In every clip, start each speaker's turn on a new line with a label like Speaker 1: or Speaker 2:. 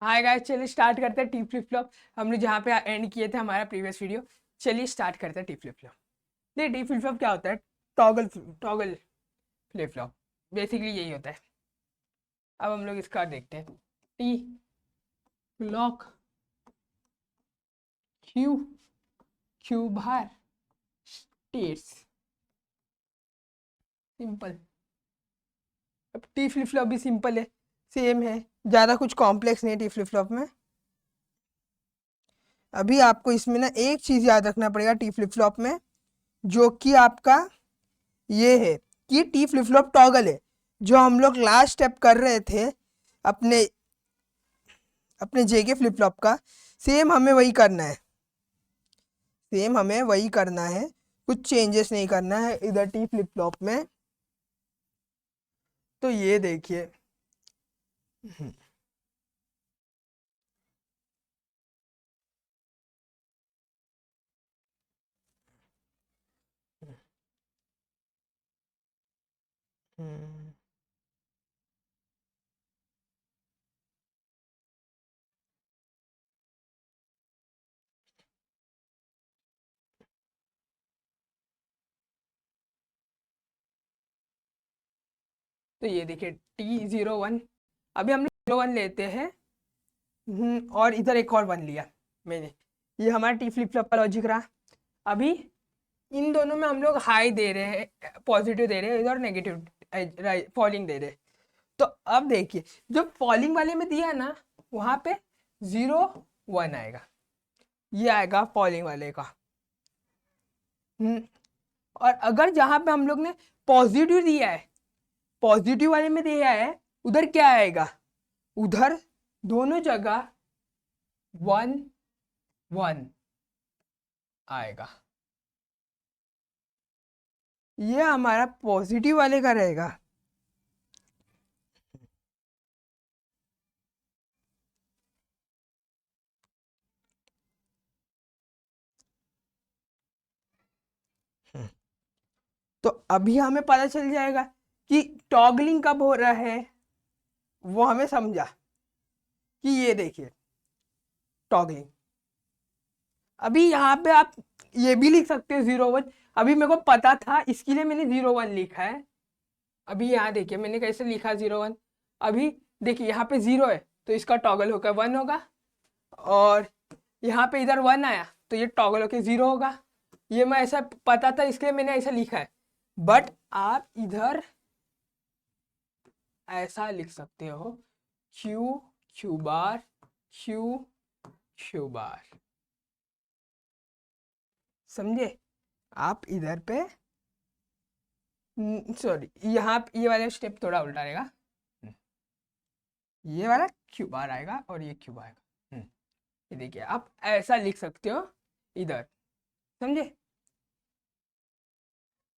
Speaker 1: Hi guys, चलिए start करते हैं टी फ्लिप फ्लॉप। हमने जहाँ पे एंड किए थे हमारा प्रीवियस वीडियो। चलिए स्टार्ट करते हैं टी फ्लिप फ्लॉप। देखिए टी फ्लिप फ्लॉप क्या होता है। Toggle toggle flip flop basically यही होता है। अब हम लोग इसका देखते हैं। T block Q Q bar states simple. अब टी फ्लिप फ्लॉप भी सिंपल है, सेम है, ज़्यादा कुछ कॉम्प्लेक्स नहीं है टी फ्लिप फ्लॉप में। अभी आपको इसमें ना एक चीज़ याद रखना पड़ेगा टी फ्लिप फ्लॉप में, जो कि आपका ये है कि टी फ्लिप फ्लॉप टॉगल है। जो हम लोग लास्ट स्टेप कर रहे थे अपने अपने जेके फ्लिप फ्लॉप का, सेम हमें वही करना है। सेम हमें वही करना है, कुछ चेंजेस नहीं करना है इधर टी फ्लिप फ्लॉप में। तो ये देखिए, तो ये देखिए T01। अभी हम लोग 01 लेते हैं। और इधर एक और 1 लिया मैंने। ये हमारा टी फ्लिप फ्लॉप का लॉजिक रहा। अभी इन दोनों में हम लोग हाई दे रहे हैं, पॉजिटिव दे रहे हैं, इधर नेगेटिव फॉलिंग दे रहे हैं। तो अब देखिए, जो फॉलिंग वाले में दिया ना, वहां पे 0 1 आएगा। ये आएगा फॉलिंग वाले का। हम्म और अगर जहां पे हम लोग ने पॉजिटिव दिया है, पॉजिटिव वाले में दिया है, उधर क्या आएगा? उधर दोनों जगह 1 1 आएगा। ये हमारा पॉजिटिव वाले का रहेगा। तो अभी हमें पता चल जाएगा कि टॉगलिंग कब हो रहा है, वो हमें समझा कि ये देखिए टॉगलिंग। अभी यहाँ पे आप ये भी लिख सकते हो 0 1। अभी मेरे को पता था, इसके लिए मैंने 0 1 लिखा है। अभी यहाँ देखिए मैंने कैसे लिखा 0 1। अभी देखिए यहाँ पे 0 है तो इसका टॉगल होकर 1 होगा, और यहाँ पे इधर 1 आया तो ये टॉगल होकर 0 होगा। ये मैं ऐसा पता था, इसलिए मैंने ऐसा लिखा है। बट आप इधर ऐसा लिख सकते हो, Q Q bar Q Q bar. समझे? आप इधर पे सॉरी, यहाँ ये वाला स्टेप थोड़ा उल्टा रहेगा। हम्म, ये वाला क्यू बार आएगा और ये क्यू आएगा। ये देखिए आप ऐसा लिख सकते हो इधर। समझे?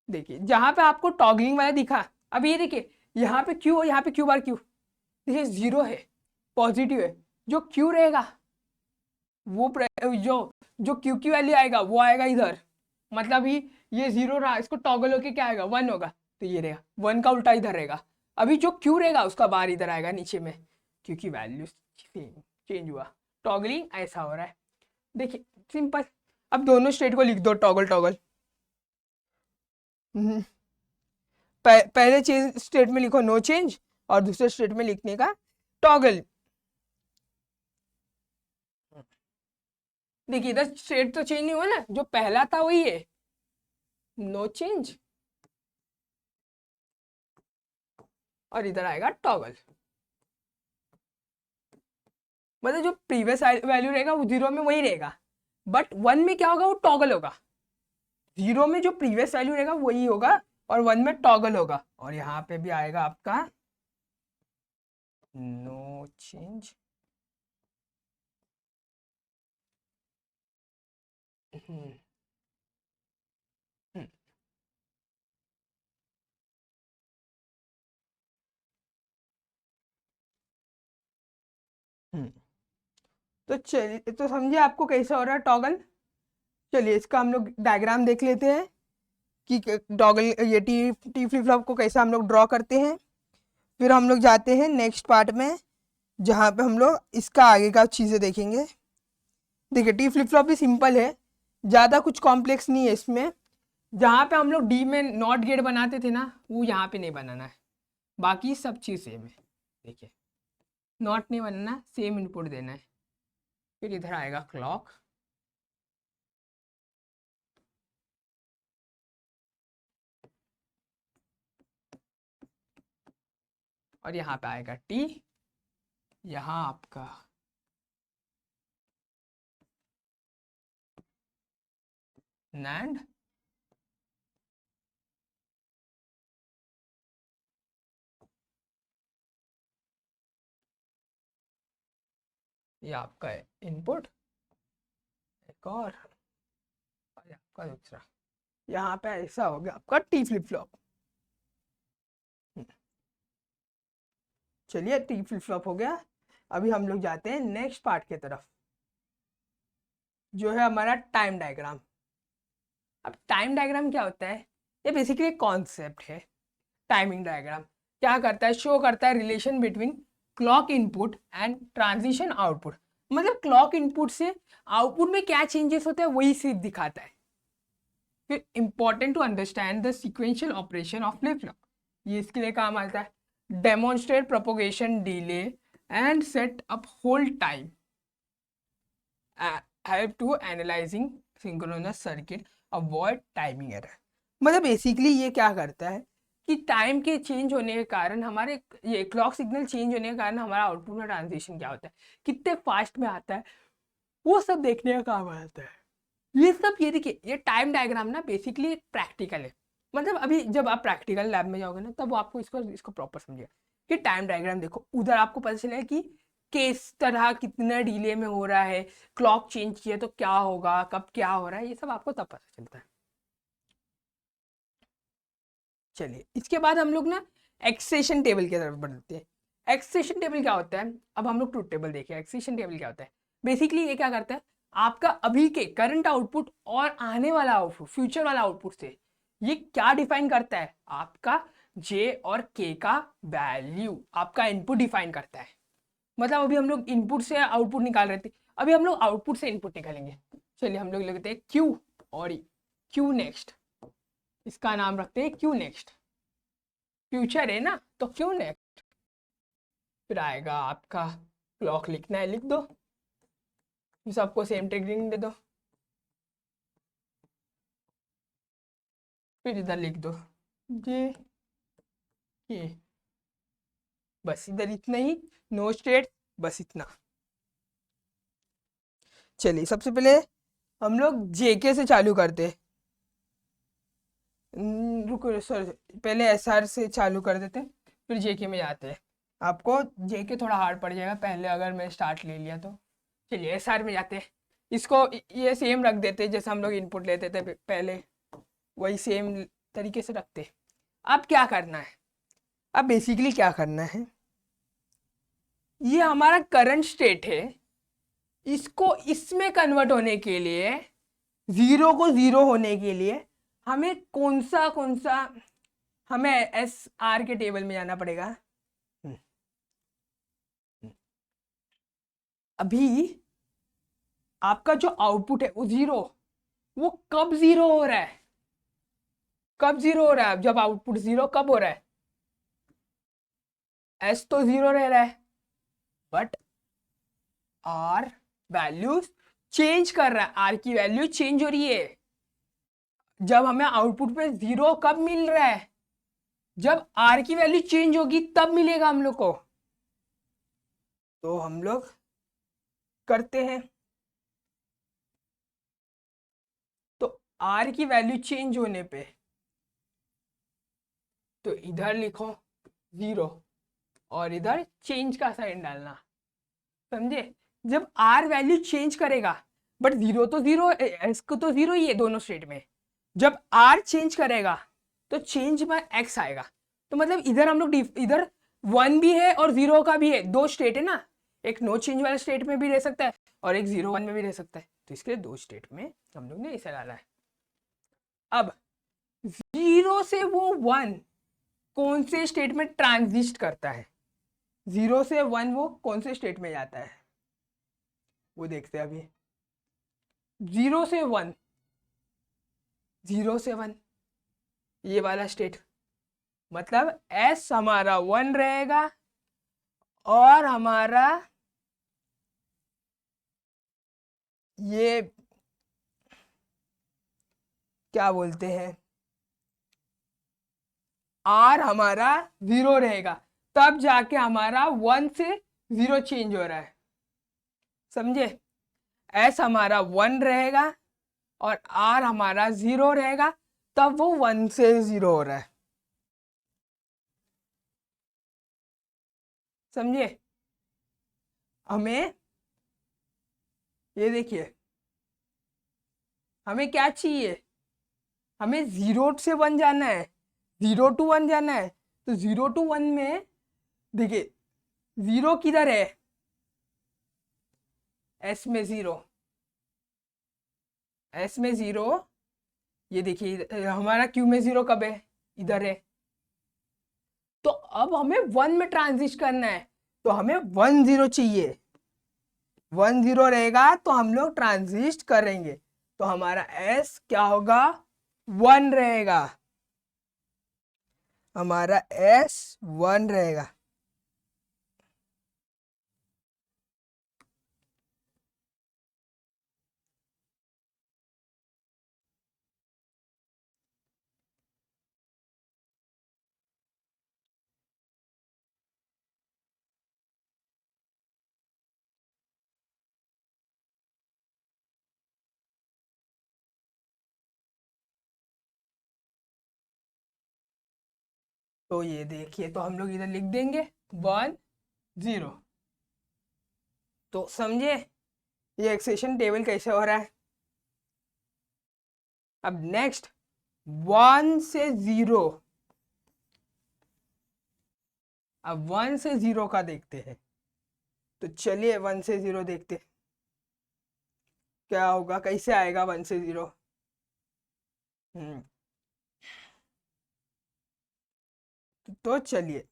Speaker 1: देखिए जहां पे आपको टॉगलिंग वाला दिखा, अब ये देखिए यहाँ पे क्यू और यहाँ पे क्यू बार क्यू। देखिए 0 है, पॉजिटिव है। जो क्यू रहेगा वो जो जो क्यू की वैल्यू आएगा वो आएगा इधर। मतलब ही ये 0 रहा, इसको टॉगल होके क्या आएगा? 1 होगा। तो ये रहेगा 1 का उल्टा इधर रहेगा। अभी जो क्यू रहेगा उसका बार इधर आएगा नीचे में, क्योंकि वैल्यू चेंज हुआ। टॉगलिंग ऐसा हो रहा है। देखिए सिंपल। अब दोनों स्टेट को लिख दो टॉगल टॉगल। पहले चेंज स्टेट में लिखो नो चेंज, और दूसरे स्टेट में लिखने का टॉगल। देखिए इधर स्टेट तो चेंज नहीं हुआ ना, जो पहला था वही है, नो चेंज, और इधर आएगा टॉगल। मतलब जो प्रीवियस वैल्यू रहेगा वो 0 में वही रहेगा, बट 1 में क्या होगा? वो टॉगल होगा। 0 में जो प्रीवियस वैल्यू रहेगा वही होगा, और 1 में टॉगल होगा। और यहाँ पे भी आएगा आपका नो चेंज। हम्म हम्म हम्म। तो चलिए, तो समझिए आपको कैसा हो रहा है टॉगल। चलिए इसका हम लोग डायग्राम देख लेते हैं कि टॉगल ये टी टी फ्लिप फ्लॉप को कैसे हम लोग ड्रॉ करते हैं। फिर हम लोग जाते हैं नेक्स्ट पार्ट में, जहाँ पे हम लोग इसका आगे का चीज़ें देखेंगे। देखिए टी फ्लिप फ्लॉप भी सिंपल है, ज़्यादा कुछ कॉम्प्लेक्स नहीं है इसमें। जहाँ पे हम लोग डी में नॉट गेट बनाते थे ना, वो यहाँ पे नहीं बनाना है, बाकी सब चीज़ सेम है। देखिए नॉट नहीं बनाना, सेम इनपुट देना है। फिर इधर आएगा क्लॉक, और यहाँ पे आएगा टी, यहाँ आपका नैंड, ये आपका इनपुट, एक और आपका दूसरा। यहाँ पे ऐसा हो गया आपका टी फ्लिप फ्लॉप। चलिए टी फ्लिप फ्लॉप हो गया। अभी हम लोग जाते हैं नेक्स्ट पार्ट की तरफ, जो है हमारा टाइम डायग्राम। अब टाइम डायग्राम क्या होता है? ये बेसिकली एक कॉन्सेप्ट है। टाइमिंग डायग्राम क्या करता है? शो करता है relation between clock input and transition output. मतलब क्लॉक इनपुट से आउटपुट में क्या चेंजेस होते हैं वही सिर्फ दिखाता है। फिर important to understand the sequential operation of flip flop, ये इसके लिए काम आता है। Demonstrate propagation delay and set up hold time, help to analysing synchronous circuit, avoid timing error. मतलब बेसिकली ये क्या करता है कि टाइम के चेंज होने के कारण हमारे, ये क्लॉक सिग्नल चेंज होने के कारण हमारा आउटपुट में ट्रांजिशन क्या होता है, कितने फास्ट में आता है, वो सब देखने का काम आता है। ये सब, ये देखिए ये टाइम डायग्राम ना बेसिकली प्रैक्टिकल है। मतलब अभी जब आप प्रैक्टिकल लैब में जाओगे ना, तब वो आपको इसको प्रॉपर समझिएगा कि टाइम डायग्राम देखो, उधर आपको पता चलेगा कि किस तरह कितना डिले में हो रहा है, क्लॉक चेंज किया तो क्या होगा, कब क्या हो रहा है, ये सब आपको तब पता चलता है। चलिए इसके बाद हम लोग ना एक्सेशन टेबल की तरफ बढ़ते हैं। एक्सेशन टेबल क्या होता है? अब हम लोग ट्रूथ टेबल देखें। एक्सेशन टेबल क्या होता है? बेसिकली ये क्या करता है, आपका अभी के करंट आउटपुट और आने वाला आउटपुट, फ्यूचर वाला आउटपुट से ये क्या डिफाइन करता है, आपका जे और के का वैल्यू आपका इनपुट डिफाइन करता है। मतलब अभी हम लोग इनपुट से आउटपुट निकाल रहे थे, अभी हम लोग आउटपुट से इनपुट निकालेंगे। चलिए हम लोग लिखते हैं क्यू और क्यू नेक्स्ट, इसका नाम रखते हैं क्यू नेक्स्ट। फ्यूचर है ना, तो क्यू नेक्स्ट। फिर आएगा आपका क्लॉक, लिखना है लिख दो, सबको सेम ट्रिगरिंग दे दो। फिर इधर लिख दो जे के, बस इधर इतना ही, नो स्टेट, बस इतना। चलिए सबसे पहले हम लोग जेके से चालू करते हैं। रुको सर, पहले एसआर से चालू कर देते हैं, फिर जेके में जाते हैं। आपको जेके थोड़ा हार्ड पड़ जाएगा पहले, अगर मैं स्टार्ट ले लिया तो। चलिए एसआर में जाते हैं। इसको ये सेम रख देते हैं जैसे हम लोग इनपुट लेते थे पहले, वही सेम तरीके से रखते हैं। अब क्या करना है? अब बेसिकली क्या करना है, ये हमारा करंट स्टेट है, इसको इसमें कन्वर्ट होने के लिए, जीरो को जीरो होने के लिए हमें कौन सा हमें एस आर के टेबल में जाना पड़ेगा। अभी आपका जो आउटपुट है वो जीरो, वो कब जीरो हो रहा है? कब जीरो हो रहा है? जब आउटपुट जीरो कब हो रहा है? एस तो जीरो रह रहा है, बट आर वैल्यूज चेंज कर रहा है, आर की वैल्यू चेंज हो रही है। जब हमें आउटपुट पे जीरो कब मिल रहा है? जब आर की वैल्यू चेंज होगी तब मिलेगा हम लोग को। तो हम लोग करते हैं, तो आर की वैल्यू चेंज होने पे तो इधर लिखो जीरो और इधर चेंज का साइन डालना, समझे? जब आर वैल्यू चेंज करेगा, बट जीरो तो जीरो, एस को तो जीरो ही है दोनों स्टेट में, जब आर चेंज करेगा तो चेंज में एक्स आएगा। तो मतलब इधर हम लोग इधर वन भी है और जीरो का भी है, दो स्टेट है ना, एक नो चेंज वाला स्टेट में भी रह सकता है और एक जीरो वन में भी रह सकता है, तो इसके लिए दो स्टेट में हम लोग ने इसे डाला है। अब जीरो से वो वन कौन से स्टेट में ट्रांजिस्ट करता है, 0 से 1 वो कौन से स्टेट में जाता है वो देखते हैं अभी। 0 से 1, 0 से 1 ये वाला स्टेट, मतलब S हमारा 1 रहेगा और हमारा ये क्या बोलते हैं R हमारा 0 रहेगा, तब जाके हमारा 1 से 0 चेंज हो रहा है, समझे। S हमारा 1 रहेगा और R हमारा 0 रहेगा, तब वो 1 से 0 हो रहा है, समझे। हमें ये देखिए, हमें क्या चाहिए, हमें 0 से 1 जाना है, 0 to 1 जाना है। तो 0 to 1 में देखिए 0 किधर है, S में 0, S में 0, ये देखिए हमारा Q में 0 कब है, इधर है। तो अब हमें 1 में ट्रांजिट करना है, तो हमें 1 0 चाहिए, 1 0 रहेगा तो हम लोग ट्रांजिट करेंगे, तो हमारा S क्या होगा, 1 रहेगा, हमारा S 1 रहेगा। तो ये देखिए, तो हम लोग इधर लिख देंगे 1 0। तो समझे ये एक्सेशन टेबल कैसे हो रहा है। अब नेक्स्ट 1 से 0, अब 1 से 0 का देखते हैं। तो चलिए 1 से 0 देखते हैं क्या होगा, कैसे आएगा 1 से 0। तो चलिए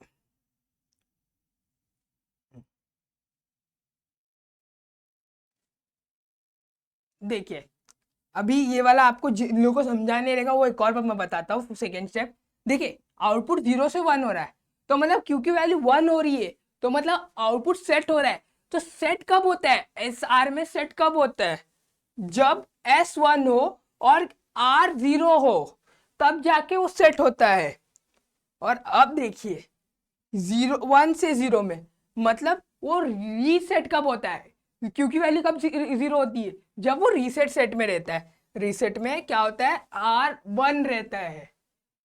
Speaker 1: देखिए, अभी ये वाला आपको जिन लोगों को समझाने रहेगा वो एक और बार मैं बताता हूँ, सेकेंड स्टेप। देखिए आउटपुट 0 से 1 हो रहा है, तो मतलब क्यू की वैल्यू 1 हो रही है, तो मतलब आउटपुट सेट हो रहा है। तो सेट कब होता है, एस आर में सेट कब होता है, जब एस 1 हो और आर 0 हो, तब जाके वो सेट होता है। और अब देखिए 1 से 0 में मतलब वो रीसेट कब होता है, क्योंकि वैल्यू कब 0 होती है, जब वो रीसेट सेट में रहता है। रीसेट में क्या होता है, R1 रहता है।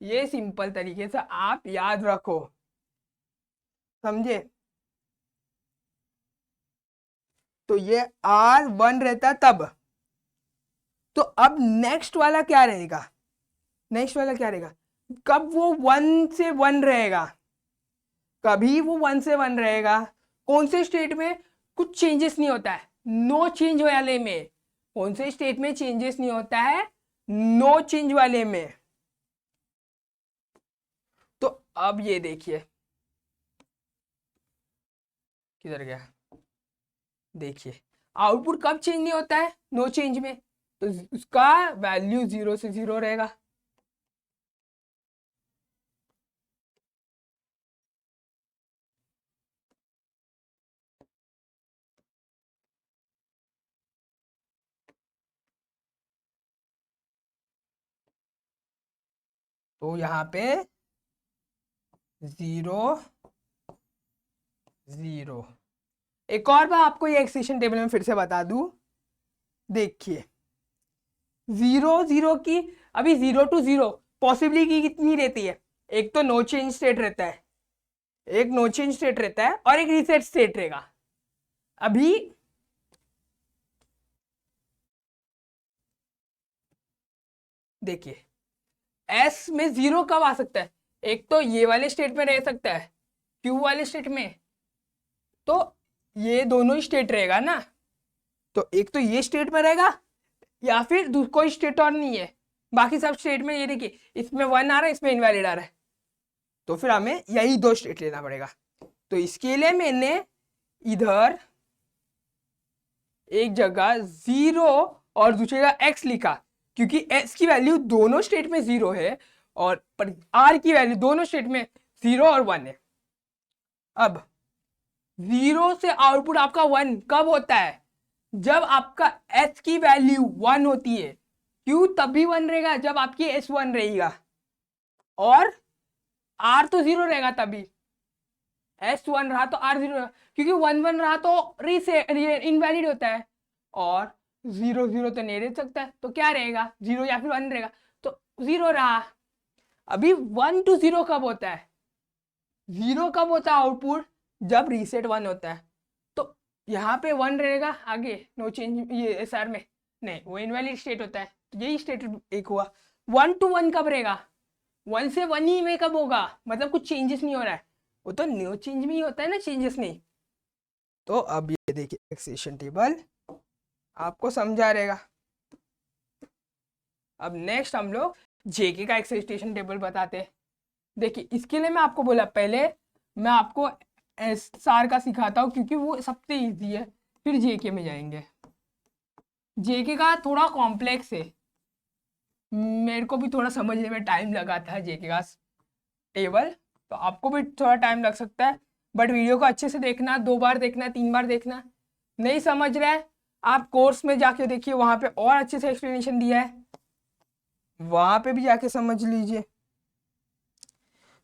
Speaker 1: ये सिंपल तरीके से आप याद रखो, समझे। तो ये R1 रहता है तब। तो अब नेक्स्ट वाला क्या रहेगा, नेक्स्ट वाला क्या रहेगा, कब वो 1 से 1 रहेगा, कभी वो 1 से 1 रहेगा, कौन से स्टेट में कुछ चेंजेस नहीं होता है, नो चेंज वाले में। कौन से स्टेट में चेंजेस नहीं होता है, नो चेंज वाले में। तो अब ये देखिए किधर गया, देखिए आउटपुट कब चेंज नहीं होता है, नो चेंज में, तो उसका वैल्यू 0 से 0 रहेगा। तो यहाँ पे 0 0। एक और बार आपको ये एक्सटेंशन टेबल में फिर से बता दूं, देखिए 0 0 की, अभी 0 to 0 पॉसिबिलिटी कितनी रहती है, एक तो नो चेंज स्टेट रहता है, एक नो चेंज स्टेट रहता है और एक रीसेट स्टेट रहेगा। अभी देखिए एस में 0 कब आ सकता है, एक तो ये वाले स्टेट में रह सकता है, क्यू वाले स्टेट में, तो ये दोनों ही स्टेट रहेगा ना, तो एक तो ये स्टेट में रहेगा या फिर कोई स्टेट और नहीं है, बाकी सब स्टेट में। ये देखिए इसमें 1 आ रहा है, इसमें इनवैलिड आ रहा है, तो फिर हमें यही 2 स्टेट लेना पड़ेगा। तो इसके लिए मैंने इधर एक जगह 0 और दूसरी जगह x लिखा, क्योंकि x की वैल्यू दोनों स्टेट में 0 है और r की वैल्यू दोनों स्टेट में 0 और 1 है। अब 0 से आउटपुट आपका 1 कब होता है? जब आपका h की वैल्यू 1 होती है। क्यों? तभी 1 रहेगा जब आपकी s 1 रहेगा, और r तो 0 रहेगा तभी। s 1 रहा तो r 0 रहेगा, क्योंकि 1 1 रहा तो रीसेट इनवैलिड होता है, और 0 0 तो नहीं रह सकता है, तो क्या रहेगा? 0 या फिर 1 रहेगा, तो 0 रहा। अभी 1 to 0 कब होता है? 0 कब होता है आउटपुट? जब रीसेट 1 होता है। तो यहाँ पे 1 रहेगा आगे, नो चेंज, ये एसआर में नहीं, वो इनवैलिड स्टेट होता है, तो यही स्टेट एक हुआ। 1 to 1 कब रहेगा? 1 से 1 ही में कब होगा? मतलब कुछ चेंजेस नहीं हो रहा है, वो तो न्यू चेंज में ही होता है ना, चेंजेस नहीं। तो अब ये देखिए एक्सेशन टेबल आपको समझा रहेगा। अब नेक्स्ट हम लोग जेके का एक्सेशन टेबल बताते हैं। देखिए इसके लिए मैं आपको बोला, पहले मैं आपको एसआर का सिखाता हूँ क्योंकि वो सबसे इजी है, फिर जेके में जाएंगे। जेके का थोड़ा कॉम्प्लेक्स है, मेरे को भी थोड़ा समझने में टाइम लगा था जेके का टेबल, तो आपको भी थोड़ा टाइम लग सकता है, बट वीडियो को अच्छे से देखना, 2 बार देखना, 3 बार देखना। नहीं समझ रहा है आप कोर्स में जाके देखिए, वहां पे और अच्छे से एक्सप्लेनेशन दिया है, वहां पे भी जाके समझ लीजिए,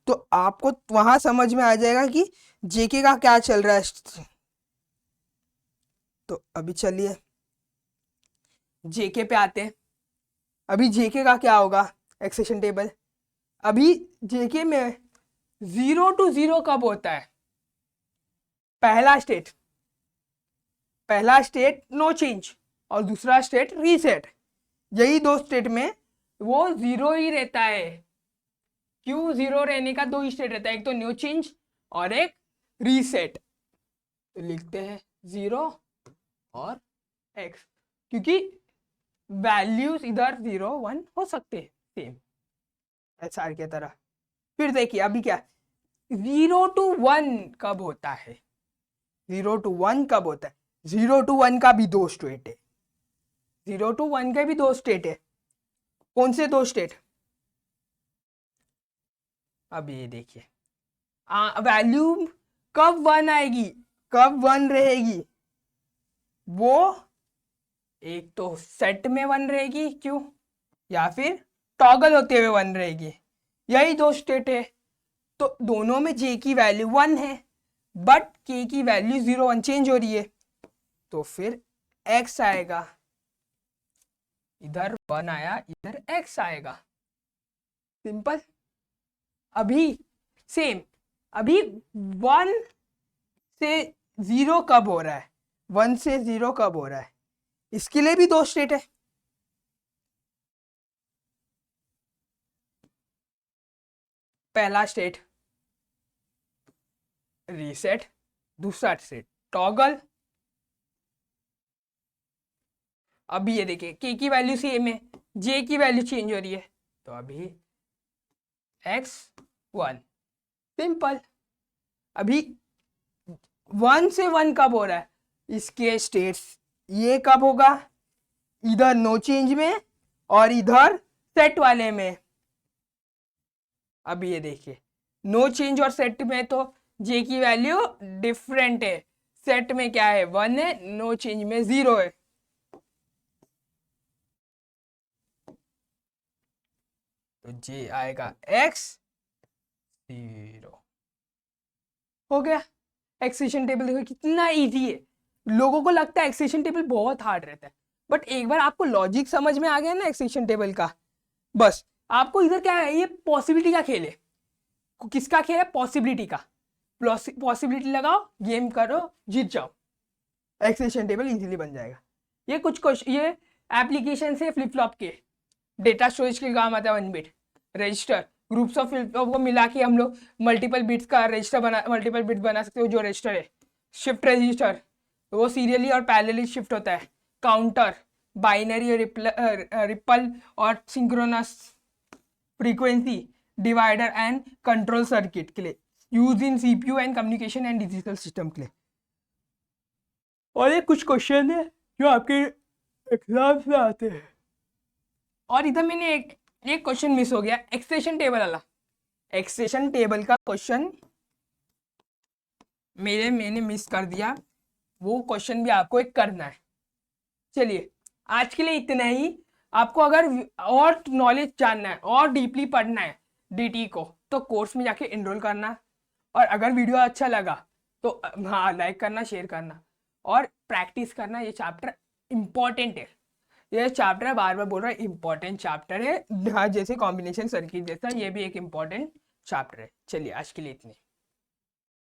Speaker 1: तो आपको वहां समझ में आ जाएगा कि जेके का क्या चल रहा है। तो अभी चलिए जेके पे आते हैं। अभी जेके का क्या होगा एक्सेशन टेबल? अभी जेके में 0 to 0 कब होता है? पहला स्टेट नो चेंज और दूसरा स्टेट रीसेट, यही 2 स्टेट में वो 0 ही रहता है। क्यों 0 रहने का 2 ही स्टेट रहता है, एक तो न्यू चेंज और एक रीसेट। तो लिखते हैं 0 और x, क्योंकि वैल्यूज इधर 0 1 हो सकते हैं सेम एसआर की तरह। फिर देखिए अभी क्या 0 to 1 कब होता है? 0 to 1 कब होता है? 0 to 1 का भी 2 स्टेट है, 0 to 1 के भी 2 स्टेट है। कौन से 2 स्टेट? अब ये देखिए वैल्यू कब 1 आएगी, कब 1 रहेगी? वो एक तो सेट में 1 रहेगी, क्यों, या फिर टॉगल होते हुए 1 रहेगी, यही 2 स्टेट है। तो दोनों में जे की वैल्यू 1 है, बट के की वैल्यू 0 1 चेंज हो रही है, तो फिर x आएगा, इधर 1 आया, इधर x आएगा, सिंपल। अभी सेम, अभी 1 से 0 कब हो रहा है? 1 से 0 कब हो रहा है? इसके लिए भी 2 स्टेट है। पहला स्टेट रीसेट, दूसरा स्टेट टॉगल। अभी ये देखिए के की वैल्यू सेम है, जे की वैल्यू चेंज हो रही है, तो अभी x 1, सिंपल। अभी 1 से 1 कब हो रहा है? इसके स्टेट्स ये कब होगा? इधर नो चेंज में और इधर सेट वाले में। अब ये देखिए नो चेंज और सेट में तो जे की वैल्यू डिफरेंट है, सेट में क्या है 1 है, नो चेंज में 0 है। तो जे आएगा x 0। हो गया एक्सेशन टेबल। देखो कितना इजी है, लोगों को लगता है एक्सेशन टेबल बहुत हार्ड रहता है, बट एक बार आपको लॉजिक समझ में आ गया ना एक्सेशन टेबल का, बस आपको इधर क्या है, ये पॉसिबिलिटी का खेल है। किसका खेल है? पॉसिबिलिटी का। पॉसिबिलिटी लगाओ, गेम करो, जीत जाओ, एक्सेशन टेबल इजीली बन जाएगा। ये कुछ क्वेश्चन, ये एप्लीकेशन से फ्लिप फ्लॉप के डेटा स्टोरेज के काम आता है, 1 bit register, groups of flip flop को मिला के हम लोग मल्टीपल बिट्स का रजिस्टर बना, मल्टीपल बिट बना सकते हो। जो रजिस्टर है शिफ्ट रजिस्टर, वो सीरियली और पैरेलली शिफ्ट होता है। काउंटर बाइनरी रिपल और synchronous frequency divider and control circuit के लिए use in CPU and communication and digital system के लिए। और ये कुछ क्वेश्चन है जो आपके एग्जाम में आते हैं। और इधर मैंने एक क्वेश्चन मिस हो गया, एक्सटेंशन टेबल वाला। एक्सटेंशन टेबल का क्वेश्चन मैंने मिस कर दिया, वो क्वेश्चन भी आपको एक करना है। चलिए आज के लिए इतना ही। आपको अगर और नॉलेज जानना है और डीपली पढ़ना है डीटी को, तो कोर्स में जाके एनरोल करना। और अगर वीडियो अच्छा लगा तो हाँ लाइक करना, शेयर करना और प्रैक्टिस करना। ये चैप्टर इम्पॉर्टेंट है, ये चैप्टर बार बार बोल रहा है इम्पॉर्टेंट चैप्टर है। हाँ, जैसे कॉम्बिनेशन सर्किट जैसा ये भी एक इम्पॉर्टेंट चैप्टर है। चलिए आज के लिए इतने।